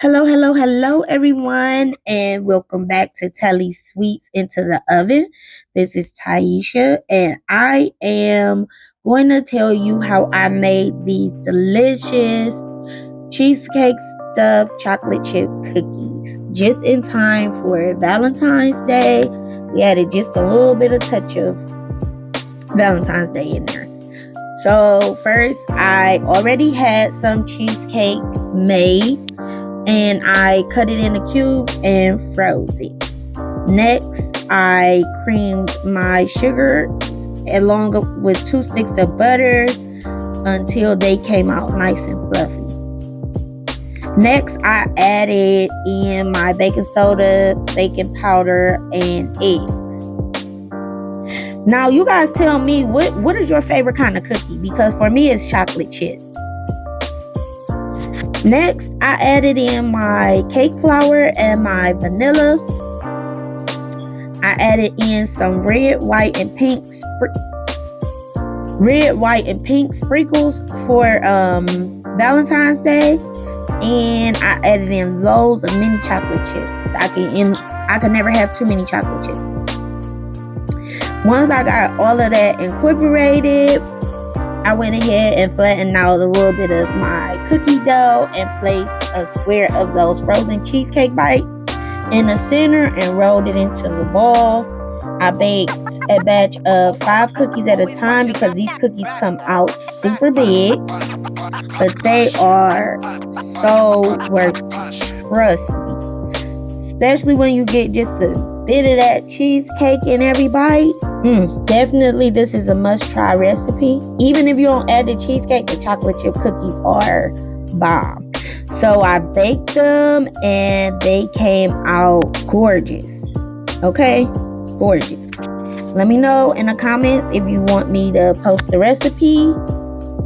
Hello, hello, hello, everyone, and welcome back to Telly Sweets into the Oven. This is Taisha, and I am going to tell you how I made these delicious cheesecake stuffed chocolate chip cookies just in time for Valentine's Day. We added just a little bit of touch of Valentine's Day in there. So, first, I already had some cheesecake made and I cut it into cubes and froze it. Next, I creamed my sugar along with 2 sticks of butter until they came out nice and fluffy. Next, I added in my baking soda, baking powder, and eggs. Now, you guys tell me what is your favorite kind of cookie? Because for me, it's chocolate chip. Next, I added in my cake flour and my vanilla. I added in some red, white, and pink sprinkles for Valentine's Day, and I added in loads of mini chocolate chips. I can never have too many chocolate chips. Once I got all of that incorporated, I went ahead and flattened out a little bit of my cookie dough and placed a square of those frozen cheesecake bites in the center and rolled it into the ball. I baked a batch of 5 cookies at a time because these cookies come out super big, but they are so worth it. Trust me. Especially when you get just a bit of that cheesecake in every bite. Definitely this is a must-try recipe. Even if you don't add the cheesecake, the chocolate chip cookies are bomb. So I baked them and they came out gorgeous. Okay? Gorgeous. Let me know in the comments if you want me to post the recipe.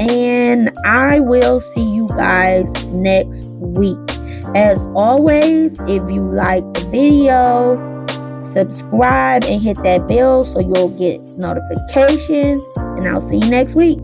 And I will see you guys next week. As always, if you like the video, subscribe and hit that bell so you'll get notifications. And I'll see you next week.